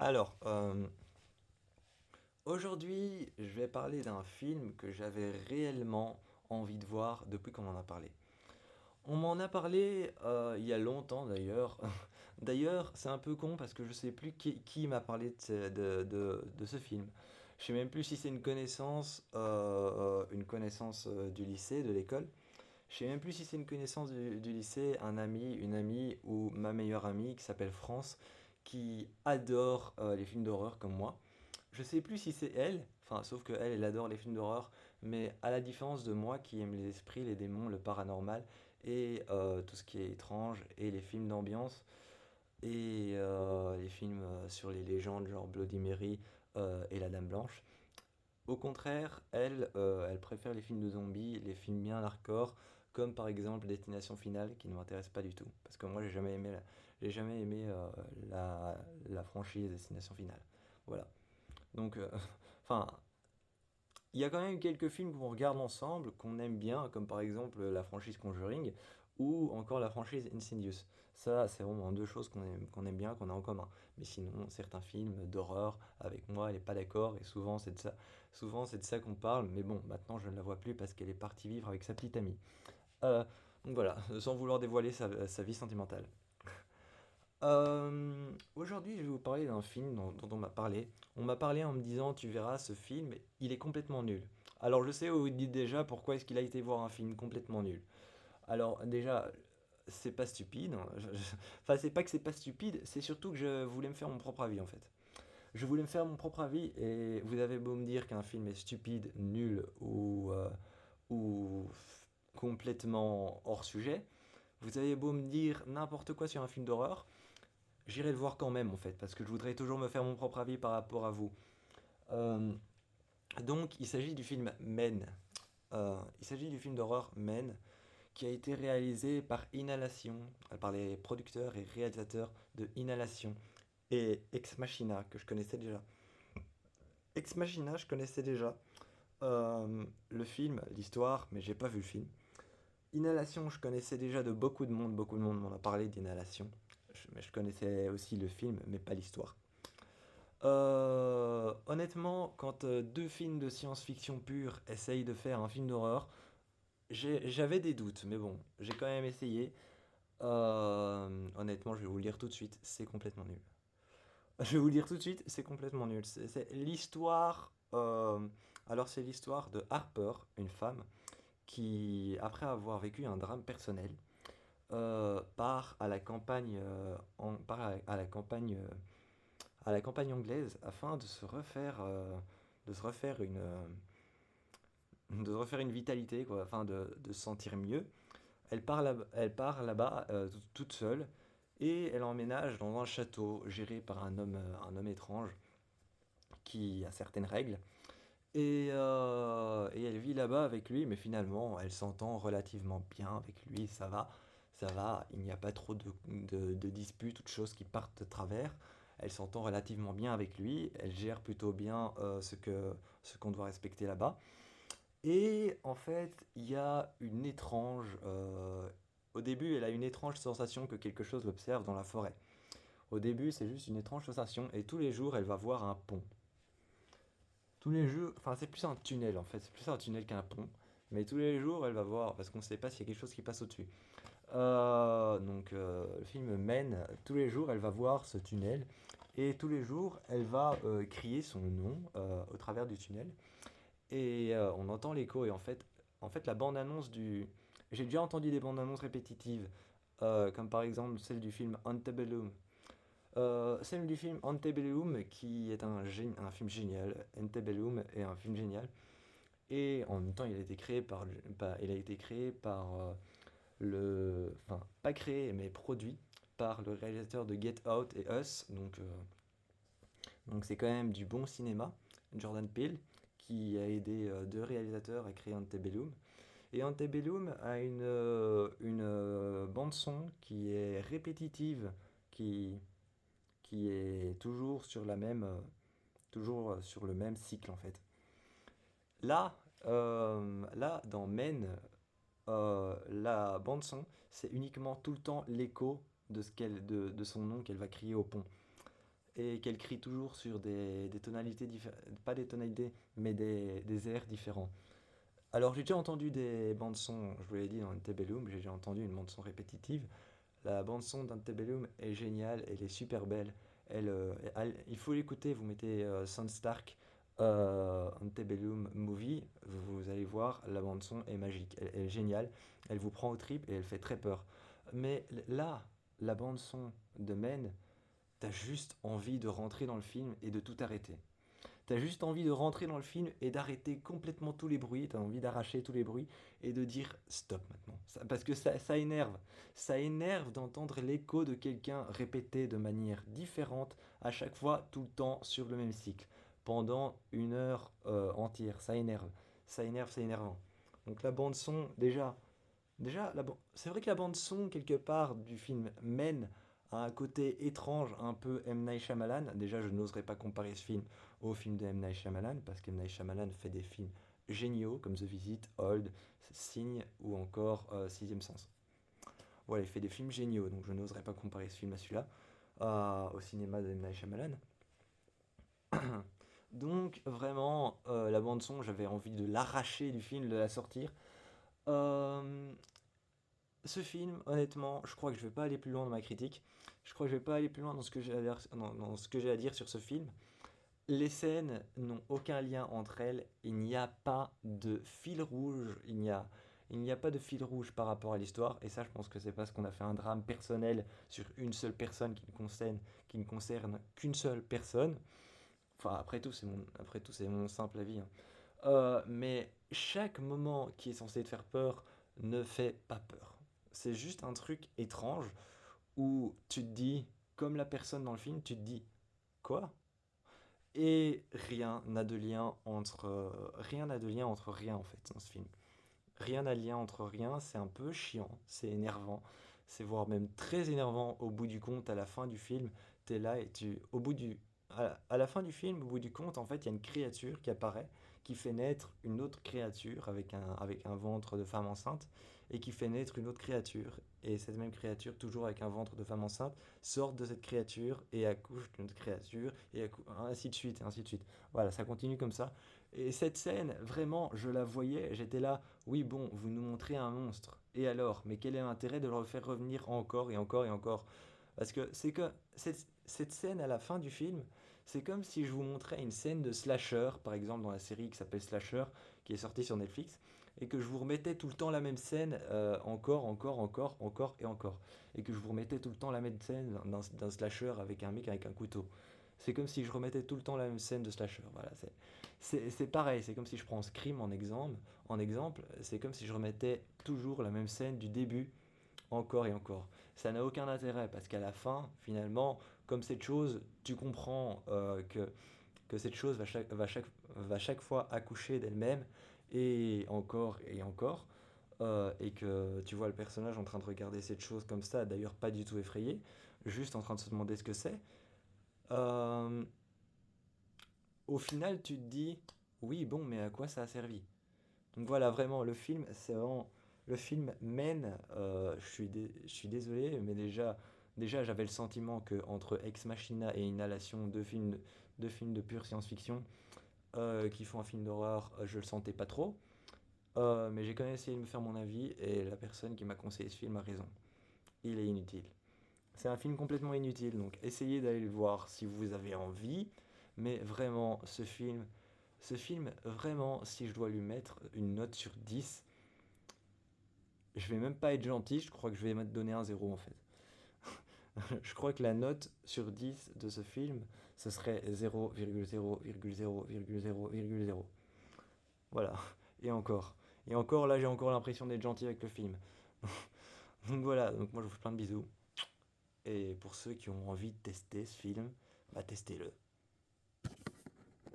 Alors, aujourd'hui, je vais parler d'un film que j'avais réellement envie de voir depuis qu'on en a parlé. On m'en a parlé il y a longtemps d'ailleurs. D'ailleurs, c'est un peu con parce que je sais plus qui m'a parlé de ce film. Je sais même plus si c'est une connaissance du lycée, de l'école. Je sais même plus si c'est une connaissance du lycée, un ami, une amie ou ma meilleure amie qui s'appelle France, qui adore les films d'horreur comme moi. Je sais plus si c'est elle, enfin sauf que elle adore les films d'horreur, mais à la différence de moi qui aime les esprits, les démons, le paranormal et tout ce qui est étrange et les films d'ambiance et les films sur les légendes genre Bloody Mary et La Dame Blanche. Au contraire, elle préfère les films de zombies, les films bien hardcore, comme par exemple Destination Finale, qui ne m'intéresse pas du tout. Parce que moi, j'ai jamais aimé la franchise Destination Finale. Voilà. Donc, enfin, il y a quand même quelques films qu'on regarde ensemble, qu'on aime bien, comme par exemple la franchise Conjuring ou encore la franchise Insidious. Ça, c'est vraiment deux choses qu'on aime bien, qu'on a en commun. Mais sinon, certains films d'horreur, avec moi, elle n'est pas d'accord, et souvent c'est de ça qu'on parle, mais bon, maintenant je ne la vois plus parce qu'elle est partie vivre avec sa petite amie. Euh, donc voilà, sans vouloir dévoiler sa vie sentimentale. Aujourd'hui, je vais vous parler d'un film dont on m'a parlé. On m'a parlé en me disant, tu verras, ce film, il est complètement nul. Alors, je sais, vous vous dites déjà pourquoi est-ce qu'il a été voir un film complètement nul. Alors, déjà, c'est pas stupide, hein. Enfin, c'est pas que c'est pas stupide, c'est surtout que je voulais me faire mon propre avis en fait. Je voulais me faire mon propre avis et vous avez beau me dire qu'un film est stupide, nul ou complètement hors sujet. Vous avez beau me dire n'importe quoi sur un film d'horreur. J'irai le voir quand même en fait, parce que je voudrais toujours me faire mon propre avis par rapport à vous. Euh, donc il s'agit du film Men. Il s'agit du film d'horreur Men, qui a été réalisé par Inhalation, par les producteurs et réalisateurs de Inhalation et Ex Machina, que je connaissais déjà. Ex Machina, je connaissais déjà le film, l'histoire, mais j'ai pas vu le film. Inhalation, je connaissais déjà de beaucoup de monde m'en a parlé d'Inhalation. Mais je connaissais aussi le film, mais pas l'histoire. Honnêtement, quand deux films de science-fiction pure essayent de faire un film d'horreur, j'avais des doutes, mais bon, j'ai quand même essayé. Honnêtement, je vais vous le dire tout de suite, c'est complètement nul. Je vais vous le dire tout de suite, c'est complètement nul. C'est l'histoire. Alors, c'est l'histoire de Harper, une femme, qui, après avoir vécu un drame personnel, part à la campagne, à la campagne anglaise afin de se refaire de se refaire une vitalité, quoi, afin de se sentir mieux. Elle part là-bas toute seule et elle emménage dans un château géré par un homme étrange qui a certaines règles. Et elle vit là-bas avec lui, mais finalement, elle s'entend relativement bien avec lui, ça va, il n'y a pas trop de disputes ou de choses qui partent de travers. Elle s'entend relativement bien avec lui, elle gère plutôt bien ce qu'on doit respecter là-bas. Et en fait, il y a une étrange... au début, elle a une étrange sensation que quelque chose l'observe dans la forêt. Au début, c'est juste une étrange sensation, et tous les jours, elle va voir un pont. Tous les jours, enfin c'est plus un tunnel en fait, c'est plus un tunnel qu'un pont. Mais tous les jours, elle va voir, parce qu'on ne sait pas s'il y a quelque chose qui passe au-dessus. Le film mène, tous les jours, elle va voir ce tunnel. Et tous les jours, elle va crier son nom au travers du tunnel. Et on entend l'écho. Et en fait, la bande-annonce du... J'ai déjà entendu des bandes-annonces répétitives, comme par exemple celle du film Antebellum. Celle du film Antebellum, qui est un film génial. Antebellum est un film génial. Et en même temps, il a été créé par enfin, pas créé, mais produit par le réalisateur de Get Out et Us. Donc c'est quand même du bon cinéma. Jordan Peele, qui a aidé deux réalisateurs à créer Antebellum. Et Antebellum a une bande son qui est répétitive, qui, qui est toujours sur toujours sur le même cycle en fait. Là dans Men, la bande son, c'est uniquement tout le temps l'écho de son nom qu'elle va crier au pont. et qu'elle crie toujours sur des tonalités pas des tonalités, mais des airs différents. Alors j'ai déjà entendu des bandes son, je vous l'ai dit dans Antebellum, j'ai déjà entendu une bande son répétitive. La bande son d'Antebellum est géniale, elle est super belle. Il faut l'écouter, vous mettez Soundstark Antebellum Movie, vous allez voir, la bande son est magique, elle est géniale, elle vous prend au trip et elle fait très peur. Mais là, la bande son de Men, t'as juste envie de rentrer dans le film et de tout arrêter. T'as juste envie de rentrer dans le film et d'arrêter complètement tous les bruits, t'as envie d'arracher tous les bruits et de dire stop maintenant. Parce que ça énerve. Ça énerve d'entendre l'écho de quelqu'un répété de manière différente à chaque fois, tout le temps, sur le même cycle. Pendant une heure entière. Ça énerve. Ça énerve, c'est énervant. Donc la bande son, déjà, c'est vrai que la bande son, quelque part, du film mène à un côté étrange, un peu M. Night Shyamalan. Déjà, je n'oserais pas comparer ce film au film de M. Night Shyamalan, parce que M. Night Shyamalan fait des films géniaux, comme The Visit, Old, Signe, ou encore Sixième Sens. Voilà, il fait des films géniaux, donc je n'oserais pas comparer ce film à celui-là, au cinéma de M. Night Shyamalan. Donc, vraiment, la bande-son, j'avais envie de l'arracher du film, de la sortir. Euh, Ce film, honnêtement, je crois que je vais pas aller plus loin dans ma critique. Je crois que je vais pas aller plus loin dans ce que j'ai à dire, dans ce que j'ai à dire sur ce film. Les scènes n'ont aucun lien entre elles. Il n'y a pas de fil rouge. Il n'y a pas de fil rouge par rapport à l'histoire. Et ça, je pense que c'est parce qu'on a fait un drame personnel sur une seule personne qui ne concerne qu'une seule personne. Enfin, après tout, c'est mon simple avis, hein. Mais chaque moment qui est censé te faire peur ne fait pas peur. C'est juste un truc étrange où tu te dis, comme la personne dans le film, tu te dis, quoi? Et rien n'a de lien entre rien en fait dans ce film. Rien n'a de lien entre rien, c'est un peu chiant, c'est énervant, c'est voire même très énervant au bout du compte, à la fin du film, t'es là et à la fin du film, au bout du compte, en fait, il y a une créature qui apparaît, qui fait naître une autre créature avec un ventre de femme enceinte, et qui fait naître une autre créature. Et cette même créature, toujours avec un ventre de femme enceinte, sort de cette créature et accouche d'une autre créature, ainsi de suite, et ainsi de suite. Voilà, ça continue comme ça. Et cette scène, vraiment, je la voyais, j'étais là, oui, bon, vous nous montrez un monstre. Et alors? Mais quel est l'intérêt de le faire revenir encore et encore et encore? Parce que c'est que cette scène à la fin du film, c'est comme si je vous montrais une scène de slasher, par exemple dans la série qui s'appelle Slasher, qui est sortie sur Netflix, et que je vous remettais tout le temps la même scène, encore et encore. Et que je vous remettais tout le temps la même scène d'un slasher avec un mec avec un couteau. C'est comme si je remettais tout le temps la même scène de slasher. Voilà, c'est pareil, c'est comme si je prends Scream en exemple, c'est comme si je remettais toujours la même scène du début, encore et encore. Ça n'a aucun intérêt parce qu'à la fin, finalement, comme cette chose, tu comprends que cette chose va chaque fois accoucher d'elle-même et encore. Et que tu vois le personnage en train de regarder cette chose comme ça, d'ailleurs pas du tout effrayé, juste en train de se demander ce que c'est. Euh, Au final, tu te dis, oui, bon, mais à quoi ça a servi? Donc voilà, vraiment, le film, c'est vraiment. Le film mène. Je suis désolé, mais déjà j'avais le sentiment que entre Ex Machina et Inhalation, deux films de pure science-fiction qui font un film d'horreur, je le sentais pas trop. Mais j'ai quand même essayé de me faire mon avis et la personne qui m'a conseillé ce film a raison. Il est inutile. C'est un film complètement inutile, donc essayez d'aller le voir si vous avez envie. Mais vraiment, vraiment, si je dois lui mettre une note sur 10, je vais même pas être gentil, je crois que je vais me donner un zéro en fait. Je crois que la note sur 10 de ce film, ce serait 0,0,0,0,0,0. Voilà. Et encore. Et encore, là, j'ai encore l'impression d'être gentil avec le film. Donc voilà, donc moi je vous fais plein de bisous. Et pour ceux qui ont envie de tester ce film, bah testez-le.